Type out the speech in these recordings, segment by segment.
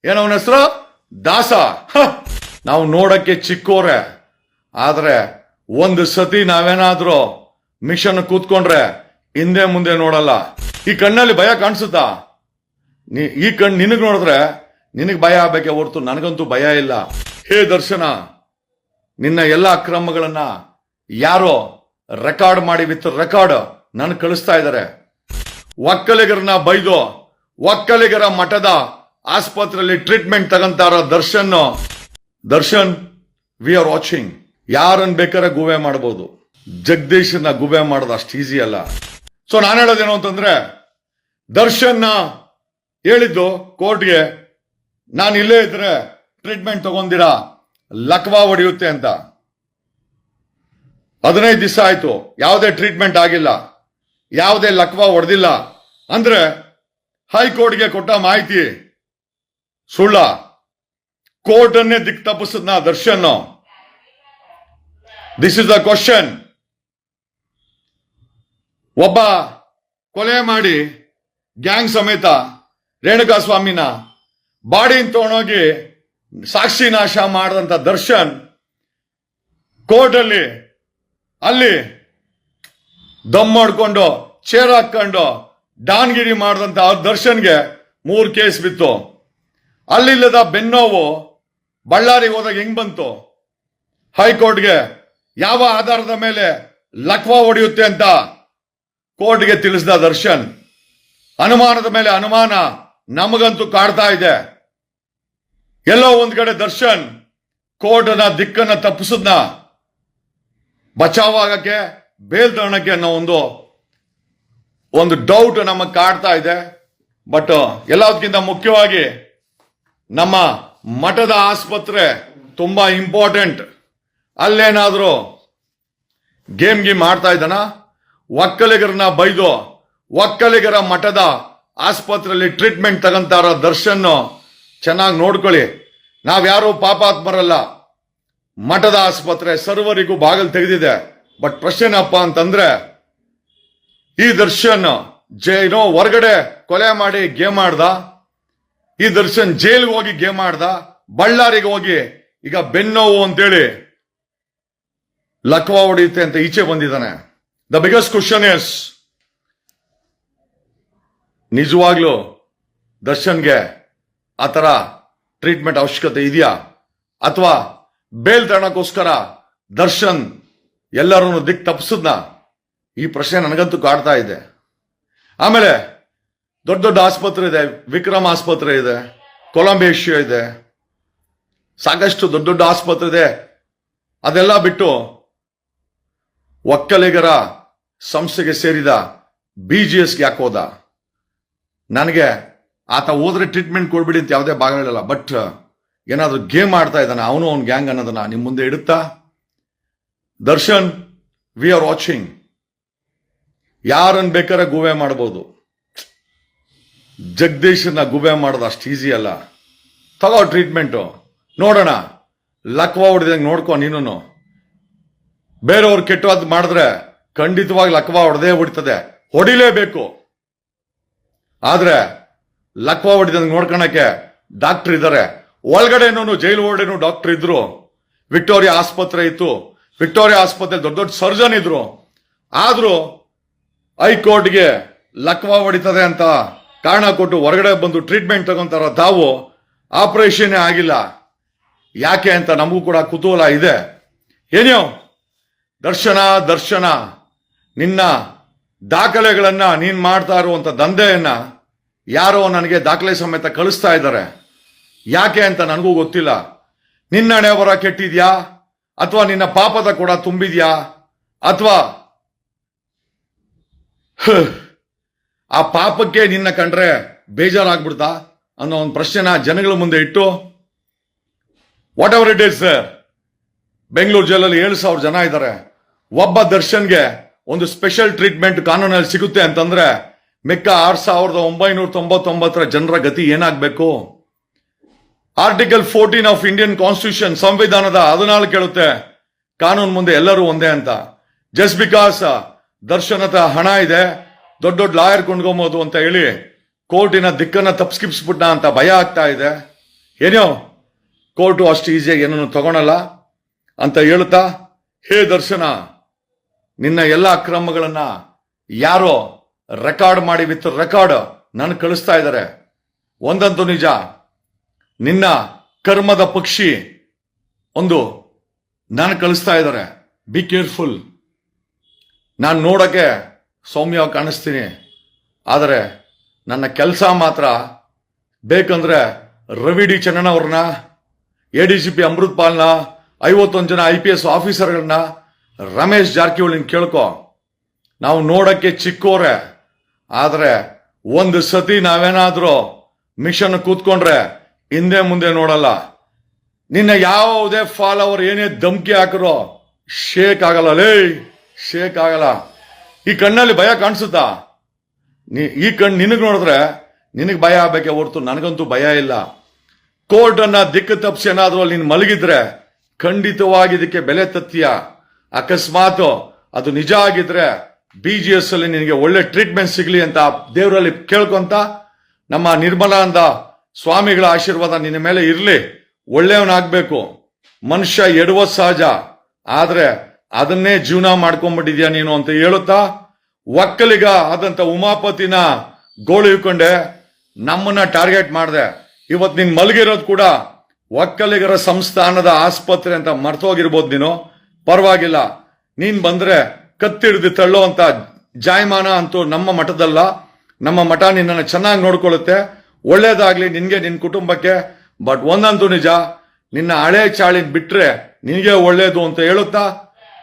ಏನವನ ಹೆಸರು ದಾಸ. ನಾವು ನೋಡಕ್ಕೆ ಚಿಕ್ಕೋರೆ, ಆದ್ರೆ ಒಂದು ಸತಿ ನಾವೇನಾದ್ರೂ ಮಿಷನ್ ಕೂತ್ಕೊಂಡ್ರೆ ಹಿಂದೆ ಮುಂದೆ ನೋಡಲ್ಲ. ಈ ಕಣ್ಣಲ್ಲಿ ಭಯ ಕಾಣಿಸುತ್ತಾ? ಈ ಕಣ್ಣು ನಿನಗ್ ನೋಡಿದ್ರೆ ನಿನಗ್ ಭಯ ಆಗ್ಬೇಕೆ ಹೊರತು ನನಗಂತೂ ಭಯ ಇಲ್ಲ. ಹೇ ದರ್ಶನ, ನಿನ್ನ ಎಲ್ಲ ಅಕ್ರಮಗಳನ್ನ ಯಾರೋ ರೆಕಾರ್ಡ್ ಮಾಡಿ ವಿತ್ ರೆಕಾರ್ಡ್ ನನ್ ಕಳಿಸ್ತಾ ಇದ್ದಾರೆ. ಒಕ್ಕಲಿಗರನ್ನ ಬೈದು ಒಕ್ಕಲಿಗರ ಮಠದ ಆಸ್ಪತ್ರೆಯಲ್ಲಿ ಟ್ರೀಟ್ಮೆಂಟ್ ತಗಂತಾರ ದರ್ಶನ್ ವಿ ಆರ್ ವಾಚಿಂಗ್. ಯಾರನ್ನ ಬೇಕಾದ್ರೆ ಗುವೆ ಮಾಡಬಹುದು, ಜಗದೀಶನ್ನ ಗುವೆ ಮಾಡೋದು ಅಷ್ಟು ಈಸಿ ಅಲ್ಲ. ಸೊ ನಾನು ಹೇಳೋದೇನು ಅಂತಂದ್ರೆ, ದರ್ಶನ್ ಹೇಳಿದ್ದು ಕೋರ್ಟ್ಗೆ, ನಾನು ಇಲ್ಲೇ ಇದ್ರೆ ಟ್ರೀಟ್ಮೆಂಟ್ ತಗೊಂಡಿರಾ ಲಕ್ವಾ ಹೊಡೆಯುತ್ತೆ ಅಂತ. 15 ದಿವಸ ಆಯ್ತು, ಯಾವುದೇ ಟ್ರೀಟ್ಮೆಂಟ್ ಆಗಿಲ್ಲ, ಯಾವುದೇ ಲಕ್ವಾ ಹೊಡೆದಿಲ್ಲ ಅಂದ್ರೆ ಹೈಕೋರ್ಟ್ಗೆ ಕೊಟ್ಟ ಮಾಹಿತಿ ಸುಳ್ಳ? ಕೋರ್ಟ್ ಅನ್ನೇ ದಿಕ್ ತಪ್ಪಿಸದ್ನ Darshan? This is the question. ಒಬ್ಬ ಕೊಲೆ ಮಾಡಿ ಗ್ಯಾಂಗ್ ಸಮೇತ ರೇಣುಕಾ ಸ್ವಾಮಿನ ಬಾಡಿನ ತಗೊಂಡೋಗಿ ಸಾಕ್ಷಿ ನಾಶ ಮಾಡಿದಂತ ದರ್ಶನ್ ಕೋರ್ಟ್ ಅಲ್ಲಿ ದಮ್ ಮಾಡ್ಕೊಂಡು ಚೇರ್ ಹಾಕೊಂಡು ಡಾನ್ಗಿರಿ ಮಾಡಿದಂತ ದರ್ಶನ್ಗೆ 3 ಕೇಸ್ ಬಿತ್ತು. ಅಲ್ಲಿಲ್ಲದ ಬೆನ್ನೋವು ಬಳ್ಳಾರಿಗೆ ಹೋದಾಗ ಹೆಂಗ್ ಬಂತು? ಹೈಕೋರ್ಟ್ಗೆ ಯಾವ ಆಧಾರದ ಮೇಲೆ ಲಕ್ವಾ ಹೊಡೆಯುತ್ತೆ ಅಂತ ಕೋರ್ಟ್ಗೆ ತಿಳಿಸಿದ ದರ್ಶನ್. ಅನುಮಾನದ ಮೇಲೆ ಅನುಮಾನ ನಮಗಂತೂ ಕಾಡ್ತಾ ಇದೆ. ಎಲ್ಲೋ ಒಂದ್ ಕಡೆ ದರ್ಶನ್ ಕೋರ್ಟ್ನ ದಿಕ್ಕನ್ನ ತಪ್ಪಿಸದ್ನ ಬಚಾವಾಗಕ್ಕೆ, ಬೇಲ್ ತಗೊಳಕ್ಕೆ ಅನ್ನೋ ಒಂದು ಡೌಟ್ ನಮಗ್ ಕಾಡ್ತಾ ಇದೆ. ಬಟ್ ಎಲ್ಲದಕ್ಕಿಂತ ಮುಖ್ಯವಾಗಿ ನಮ್ಮ ಮಠದ ಆಸ್ಪತ್ರೆ ತುಂಬಾ ಇಂಪಾರ್ಟೆಂಟ್. ಅಲ್ಲೇನಾದ್ರೂ ಗೇಮ್ ಮಾಡ್ತಾ ಇದ್ದಾನ? ಒಕ್ಕಲಿಗರನ್ನ ಬೈದು ಒಕ್ಕಲಿಗರ ಮಠದ ಆಸ್ಪತ್ರೆಯಲ್ಲಿ ಟ್ರೀಟ್ಮೆಂಟ್ ತಗಂತಾರ ದರ್ಶನ್ ಚೆನ್ನಾಗಿ ನೋಡ್ಕೊಳ್ಳಿ. ನಾವ್ಯಾರು ಪಾಪಾತ್ಮರಲ್ಲ. ಮಠದ ಆಸ್ಪತ್ರೆ ಸರ್ವರಿಗೂ ಬಾಗಿಲು ತೆಗೆದಿದೆ. ಬಟ್ ಪ್ರಶ್ನೆನಪ್ಪ ಅಂತಂದ್ರೆ, ಈ ದರ್ಶನ್ ಹೊರಗಡೆ ಕೊಲೆ ಮಾಡಿ ಗೇಮ್ ಮಾಡ್ದ, ಈ ದರ್ಶನ್ ಜೈಲ್ಗೆ ಹೋಗಿ ಗೇಮ್ ಮಾಡ್ದ, ಬಳ್ಳಾರಿಗೆ ಹೋಗಿ ಈಗ ಬೆನ್ನೋವು ಅಂತೇಳಿ ಲಕ್ವಾ ಹೊಡೆಯುತ್ತೆ ಅಂತ ಈಚೆ ಬಂದಿದ್ದಾನೆ. ದ ಬಿಗ್ಗೆಸ್ಟ್ ಕ್ವಶನ್ ಇಸ್, ನಿಜವಾಗ್ಲೂ ದರ್ಶನ್ಗೆ ಆ ತರ ಟ್ರೀಟ್ಮೆಂಟ್ ಅವಶ್ಯಕತೆ ಇದೆಯಾ? ಅಥವಾ ಬೇಲ್ ತಗೊಳಕ್ಕೋಸ್ಕರ ದರ್ಶನ್ ಎಲ್ಲರೂ ದಿಕ್ ತಪ್ಪಿಸದ್ನ? ಈ ಪ್ರಶ್ನೆ ನನಗಂತೂ ಕಾಡ್ತಾ ಇದೆ. ಆಮೇಲೆ ದೊಡ್ಡ ದೊಡ್ಡ ಆಸ್ಪತ್ರೆ ಇದೆ, ವಿಕ್ರಮ್ ಆಸ್ಪತ್ರೆ ಇದೆ, ಕೊಲಂಬೇಶಿಯೋ ಇದೆ, ಸಾಕಷ್ಟು ದೊಡ್ಡ ದೊಡ್ಡ ಆಸ್ಪತ್ರೆ ಇದೆ. ಅದೆಲ್ಲ ಬಿಟ್ಟು ಒಕ್ಕಲಿಗರ ಸಂಸ್ಥೆಗೆ ಸೇರಿದ BGSಗೆ ಯಾಕೆ ಹೋದ? ನನಗೆ ಆತ ಹೋದ್ರೆ ಟ್ರೀಟ್ಮೆಂಟ್ ಕೊಡ್ಬಿಡಿ ಅಂತ ಯಾವುದೇ ಭಾಗಗಳಿಲ್ಲ. ಬಟ್ ಏನಾದ್ರೂ ಗೇಮ್ ಆಡ್ತಾ ಇದ್ದಾನೆ ಅವನು ಅವ್ನ ಗ್ಯಾಂಗ್ ಅನ್ನೋದನ್ನ ನಿಮ್ ಮುಂದೆ ಇಡುತ್ತಾ? Darshan, we are watching. ಯಾರನ್ನ ಬೇಕಾದ್ರೆ ಗುವೆ ಮಾಡಬಹುದು, ಜಗದೀಶನ್ನ ಗುವೆ ಮಾಡೋದು ಅಷ್ಟು ಈಸಿ ಅಲ್ಲ. ತಗೋ ಟ್ರೀಟ್ಮೆಂಟು, ನೋಡೋಣ. ಲಕ್ವಾ ಹೊಡೆದಂಗೆ ನೋಡ್ಕೊ ನೀನು. ಬೇರೆಯವ್ರು ಕೆಟ್ಟವಾದ್ ಮಾಡಿದ್ರೆ ಖಂಡಿತವಾಗಿ ಲಕ್ವಾ ಹೊಡೆದೇ ಹೊಡಿತದೆ, ಹೊಡಿಲೇಬೇಕು. ಆದ್ರೆ ಲಕ್ವಾ ಹೊಡಿದಂಗೆ ನೋಡ್ಕೊಳಕ್ಕೆ ಡಾಕ್ಟರ್ ಇದ್ದಾರೆ. ಒಳಗಡೆನೂ ಜೈಲು ಒಳಗಡೆನೂ ಡಾಕ್ಟರ್ ಇದ್ರು. ವಿಕ್ಟೋರಿಯಾ ಆಸ್ಪತ್ರೆ ಇತ್ತು, ವಿಕ್ಟೋರಿಯಾ ಆಸ್ಪತ್ರೆ ದೊಡ್ಡ ದೊಡ್ಡ ಸರ್ಜನ್ ಇದ್ರು. ಆದ್ರೂ ಹೈಕೋರ್ಟ್ಗೆ ಲಕ್ವಾ ಹೊಡಿತದೆ ಅಂತ ಕಾರಣ ಕೊಟ್ಟು ಹೊರಗಡೆ ಬಂದು ಟ್ರೀಟ್ಮೆಂಟ್ ತಗೊಂತಾರ ತಾವು. ಆಪರೇಷನ್ ಆಗಿಲ್ಲ. ಯಾಕೆ ಅಂತ ನಮಗೂ ಕೂಡ ಕುತೂಹಲ ಇದೆ. ಏನೋ ದರ್ಶನ, ನಿನ್ನ ದಾಖಲೆಗಳನ್ನ ನೀನ್ ಮಾಡ್ತಾ ಇರುವಂತ ದಂಧೆಯನ್ನ ಯಾರೋ ನನಗೆ ದಾಖಲೆ ಸಮೇತ ಕಳಿಸ್ತಾ ಇದ್ದಾರೆ. ಯಾಕೆ ಅಂತ ನನಗೂ ಗೊತ್ತಿಲ್ಲ. ನಿನ್ನ ಹಣೆ ಬರ ಕೆಟ್ಟಿದ್ಯಾ, ಅಥವಾ ನಿನ್ನ ಪಾಪದ ಕೂಡ ತುಂಬಿದ್ಯಾ, ಅಥವಾ ಆ ಪಾಪಕ್ಕೆ ನಿನ್ನ ಕಂಡ್ರೆ ಬೇಜಾರಾಗ್ಬಿಡ್ತಾ ಅನ್ನೋ ಒಂದು ಪ್ರಶ್ನೆನ ಜನಗಳ ಮುಂದೆ ಇಟ್ಟು, what ever it is, Bengaluru ಜೈಲಲ್ಲಿ 7,000 ಜನ ಇದ್ದಾರೆ. ಒಬ್ಬ ದರ್ಶನ್ಗೆ ಒಂದು ಸ್ಪೆಷಲ್ ಟ್ರೀಟ್ಮೆಂಟ್ ಕಾನೂನಲ್ಲಿ ಸಿಗುತ್ತೆ ಅಂತಂದ್ರೆ ಮಿಕ್ಕ 6,999 ಜನರ ಗತಿ ಏನಾಗಬೇಕು? ಆರ್ಟಿಕಲ್ 14 ಆಫ್ ಇಂಡಿಯನ್ ಕಾನ್ಸ್ಟಿಟ್ಯೂಷನ್, ಸಂವಿಧಾನದ 14 ಹೇಳುತ್ತೆ ಕಾನೂನು ಮುಂದೆ ಎಲ್ಲರೂ ಒಂದೇ ಅಂತ. ಜಸ್ಟ್ ಬಿಕಾಸ್ ದರ್ಶನ್ ಹತ್ರ ಹಣ ಇದೆ, ದೊಡ್ಡ ದೊಡ್ಡ ಲಾಯರ್ ಕೊಂಡ್ಕೊಬಹುದು ಅಂತ ಹೇಳಿ ಕೋರ್ಟಿನ ದಿಕ್ಕನ್ನ ತಪ್ಪಿಸ್ಬಿಟ್ನ ಅಂತ ಭಯ ಆಗ್ತಾ ಇದೆ. ಏನೋ ಕೋರ್ಟು ಅಷ್ಟು ಈಸಿಯಾಗಿ ಏನನ್ನು ತಗೊಳಲ್ಲ ಅಂತ ಹೇಳ್ತಾ, ಹೇ ದರ್ಶನ, ನಿನ್ನ ಎಲ್ಲ ಅಕ್ರಮಗಳನ್ನ ಯಾರೋ ರೆಕಾರ್ಡ್ ಮಾಡಿ ವಿತ್ ರೆಕಾರ್ಡ್ ನಾನು ಕಳಿಸ್ತಾ ಇದ್ದಾರೆ. ಒಂದಂತೂ ನಿಜ, ನಿನ್ನ ಕರ್ಮದ ಪಕ್ಷಿ ಒಂದು ನಾನು ಕಳಿಸ್ತಾ ಇದ್ದಾರೆ. Be careful. ನಾನು ನೋಡಕ್ಕೆ ಸೌಮ್ಯವಾಗಿ ಕಾಣಿಸ್ತೀನಿ, ಆದರೆ ನನ್ನ ಕೆಲಸ ಮಾತ್ರ ಬೇಕಂದ್ರೆ ರವಿ ಡಿ ಚನ್ನಣ್ಣ ಅವ್ರನ್ನ, ADGP ಅಮೃತ್ ಪಾಲ್ನ, 51 ಜನ IPS ಆಫೀಸರ್ಗಳನ್ನ, ರಮೇಶ್ ಜಾರಕಿಹೊಳಿನ ಕೇಳ್ಕೊ. ನಾವು ನೋಡಕ್ಕೆ ಚಿಕ್ಕೋರೆ, ಆದರೆ ಒಂದು ಸತಿ ನಾವೇನಾದ್ರೂ ಮಿಷನ್ ಕೂತ್ಕೊಂಡ್ರೆ ಹಿಂದೆ ಮುಂದೆ ನೋಡಲ್ಲ. ನಿನ್ನ ಯಾವುದೇ ಫಾಲೋವರ್ ಏನೇ ಧಮ್ಕಿ ಹಾಕರೋ ಶೇಕ್ ಆಗಲ್ಲ, ಶೇಕ್ ಆಗಲ್ಲ. ಈ ಕಣ್ಣಲ್ಲಿ ಭಯ ಕಾಣಿಸುತ್ತಾ? ಈ ಕಣ್ಣು ನಿನಗೆ ನೋಡಿದ್ರೆ ನಿನಗೆ ಭಯ ಆಗ್ಬೇಕೆ ಹೊರತು ನನಗಂತೂ ಭಯ ಇಲ್ಲ. ಕೋರ್ಟ್ ಅನ್ನ ದಿಕ್ಕು ತಪ್ಪಿಸಿ ಏನಾದ್ರೂ ಅಲ್ಲಿ ನೀನು ಮಲಗಿದ್ರೆ ಖಂಡಿತವಾಗಿ ಇದಕ್ಕೆ ಬೆಲೆ ತತ್ತೀಯ. ಅಕಸ್ಮಾತ್ ಅದು ನಿಜ ಆಗಿದ್ರೆ BGS ಅಲ್ಲಿ ನಿನಗೆ ಒಳ್ಳೆ ಟ್ರೀಟ್ಮೆಂಟ್ ಸಿಗ್ಲಿ ಅಂತ ದೇವರಲ್ಲಿ ಕೇಳ್ಕೊಂತ, ನಮ್ಮ ನಿರ್ಮಲಾನಂದ ಸ್ವಾಮಿಗಳ ಆಶೀರ್ವಾದ ನಿನ್ನ ಮೇಲೆ ಇರ್ಲಿ. ಒಳ್ಳೆಯವನಾಗ್ಬೇಕು. ಮನುಷ್ಯ ಎಡುವ ಸಹಜ, ಆದ್ರೆ ಅದನ್ನೇ ಜೀವನ ಮಾಡ್ಕೊಂಡ್ಬಿಟ್ಟಿದ್ಯಾ ನೀನು ಅಂತ ಹೇಳುತ್ತಾ, ಒಕ್ಕಲಿಗ ಆದಂತ ಉಮಾಪತಿನ ಗೋಳು ಇಟ್ಕೊಂಡೆ ನಮ್ಮನ್ನ ಟಾರ್ಗೆಟ್ ಮಾಡಿದೆ. ಇವತ್ತು ನೀನ್ ಮಲಗಿರೋದು ಕೂಡ ಒಕ್ಕಲಿಗರ ಸಂಸ್ಥಾನದ ಆಸ್ಪತ್ರೆ ಅಂತ ಮರ್ತೋಗಿರ್ಬೋದು ನೀನು. ಪರವಾಗಿಲ್ಲ, ನೀನ್ ಬಂದ್ರೆ ಕತ್ತಿಡ್ದು ತಳ್ಳೋ ಅಂತ ಜಾಯಮಾನ ಅಂತೂ ನಮ್ಮ ಮಠದಲ್ಲ. ನಮ್ಮ ಮಠ ನಿನ್ನನ್ನು ಚೆನ್ನಾಗಿ ನೋಡ್ಕೊಳ್ಳುತ್ತೆ. ಒಳ್ಳೇದಾಗ್ಲಿ ನಿನ್ಗೆ, ನಿನ್ ಕುಟುಂಬಕ್ಕೆ. ಬಟ್ ಒಂದಂತೂ ನಿಜ, ನಿನ್ನ ಹಳೆ ಚಾಳಿನ ಬಿಟ್ರೆ ನಿನಗೆ ಒಳ್ಳೇದು ಅಂತ ಹೇಳುತ್ತಾ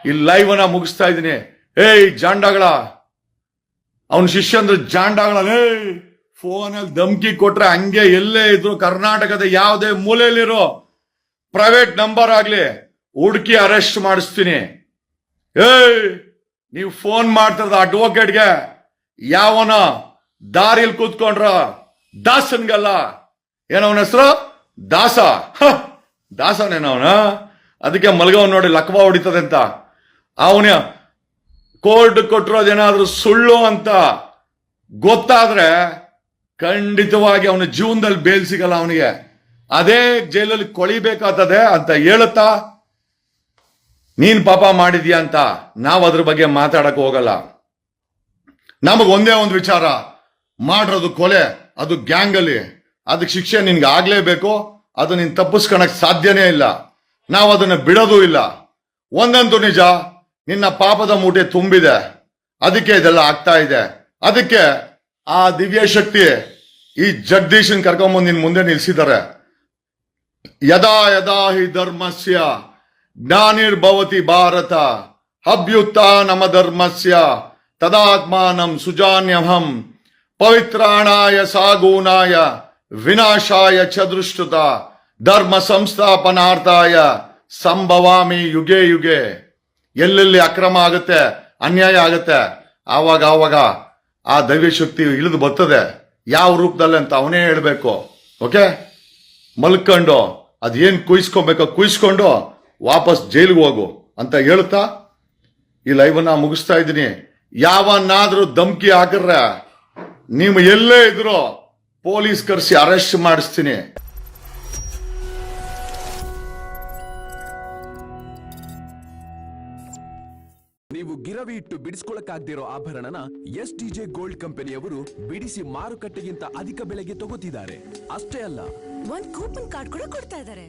ಈ ಲೈವ್ ಅನ್ನ ಮುಗಿಸ್ತಾ ಇದ್ದೀನಿ. ಏಯ್ ಜಾಂಡಾಗಳ, ಅವನ ಶಿಷ್ಯಂದ್ರ ಜಾಂಡಾಗಳ, ಫೋನಲ್ಲಿ ಧಮ್ಕಿ ಕೊಟ್ರೆ ಹಂಗೆ ಎಲ್ಲೇ ಇದ್ರು ಕರ್ನಾಟಕದ ಯಾವುದೇ ಮೂಲೆಯಲ್ಲಿರೋ ಪ್ರೈವೇಟ್ ನಂಬರ್ ಆಗ್ಲಿ ಹುಡುಕಿ ಅರೆಸ್ಟ್ ಮಾಡಿಸ್ತೀನಿ. ನೀವು ಫೋನ್ ಮಾಡ್ತಿರೋದು ಅಡ್ವೊಕೇಟ್ಗೆ, ಯಾವನ ದಾರಿಯಲ್ಲಿ ಕೂತ್ಕೊಂಡ್ರ ದಾಸನ್ಗಲ್ಲ. ಏನವನ ಹೆಸರು? ದಾಸ. ದಾಸನೇನವನ? ಅದಕ್ಕೆ ಮಲಗವನ್ ನೋಡಿ ಲಕ್ವ ಹೊಡಿತದೆ ಅಂತ. ಅವನ ಕೋರ್ಟ್ ಕೊಟ್ಟಿರೋದೇನಾದ್ರೂ ಸುಳ್ಳು ಅಂತ ಗೊತ್ತಾದ್ರೆ ಖಂಡಿತವಾಗಿ ಅವನ ಜೀವನದಲ್ಲಿ ಬೇಲ್ ಸಿಗಲ್ಲ ಅವನಿಗೆ. ಅದೇ ಜೈಲಲ್ಲಿ ಕೊಳಿಬೇಕಾಗ್ತದೆ ಅಂತ ಹೇಳುತ್ತಾ, ನೀನ್ ಪಾಪ ಮಾಡಿದ್ಯಾ ಅಂತ ನಾವು ಅದ್ರ ಬಗ್ಗೆ ಮಾತಾಡಕ್ ಹೋಗಲ್ಲ. ನಮಗ್ ಒಂದೇ ಒಂದು ವಿಚಾರ, ಮಾಡಿರೋದು ಕೊಲೆ, ಅದು ಗ್ಯಾಂಗ್ ಅಲ್ಲಿ, ಅದಕ್ಕೆ ಶಿಕ್ಷೆ ನಿನ್ಗೆ ಆಗ್ಲೇಬೇಕು. ಅದು ನೀನ್ ತಪ್ಪಿಸ್ಕೊಳಕ್ ಸಾಧ್ಯನೇ ಇಲ್ಲ. ನಾವು ಅದನ್ನ ಬಿಡೋದು ಇಲ್ಲ. ಒಂದಂತೂ ನಿಜ, ನಿನ್ನ ಪಾಪದ ಮೂಟೆ ತುಂಬಿದೆ, ಅದಕ್ಕೆ ಇದೆಲ್ಲ ಆಗ್ತಾ ಇದೆ. ಅದಕ್ಕೆ ಆ ದಿವ್ಯ ಶಕ್ತಿ ಈ ಜಗದೀಶನ್ ಕರ್ಕೊಂಬಂದು ನಿನ್ ಮುಂದೆ ನಿಲ್ಸಿದ್ದಾರೆ. ಯದಾ ಯದಾ ಹಿ ಧರ್ಮಸ್ಯ ಜ್ಞಾನಿರ್ಭವತಿ ಭಾರತ ಅಭ್ಯುತ್ಥಾನಮ ಧರ್ಮಸ್ಯ ತದಾತ್ಮಾನಂ ಸುಜಾನ್ಯಹಂ ಪವಿತ್ರಾಣಾಯ ಸಾಗೂನಾಯ ವಿನಾಶಾಯ ಚದೃಷ್ಟುತ ಧರ್ಮ ಸಂಸ್ಥಾಪನಾರ್ಥಾಯ ಸಂಭವಾಮಿ ಯುಗೆ ಯುಗೆ. ಎಲ್ಲೆಲ್ಲಿ ಅಕ್ರಮ ಆಗುತ್ತೆ, ಅನ್ಯಾಯ ಆಗುತ್ತೆ, ಆವಾಗ ಆ ದೈವ ಶಕ್ತಿ ಇಳಿದು ಬರ್ತದೆ. ಯಾವ ರೂಪದಲ್ಲಿ ಅಂತ ಅವನೇ ಹೇಳ್ಬೇಕು. ಓಕೆ, ಮಲ್ಕೊಂಡು ಅದೇನ್ ಕುಯ್ಸ್ಕೊಬೇಕೋ ಕುಯ್ಸ್ಕೊಂಡು ವಾಪಸ್ ಜೈಲಿಗೆ ಹೋಗು ಅಂತ ಹೇಳ್ತಾ ಈ ಲೈವ್ ಅನ್ನ ಮುಗಿಸ್ತಾ ಇದ್ದೀನಿ. ಯಾವನ್ನಾದ್ರೂ ಧಮ್ಕಿ ಹಾಕಿದ್ರೆ ನೀವು ಎಲ್ಲೇ ಇದ್ರು ಪೊಲೀಸ್ ಕರೆಸಿ ಅರೆಸ್ಟ್ ಮಾಡಿಸ್ತೀನಿ. ನೀವು ಗಿರವಿ ಇಟ್ಟು ಬಿಡಿಸ್ಕೊಳಕ್ಕಾಗ್ದಿರೋ ಆಭರಣನ STJ ಗೋಲ್ಡ್ ಕಂಪನಿಯವರು ಬಿಡಿಸಿ ಮಾರುಕಟ್ಟೆಗಿಂತ ಅಧಿಕ ಬೆಲೆಗೆ ತಗೋತಿದ್ದಾರೆ. ಅಷ್ಟೇ ಅಲ್ಲ, ಒಂದ್ ಕೂಪನ್ ಕಾರ್ಡ್ ಕೂಡ ಕೊಡ್ತಾ ಇದ್ದಾರೆ.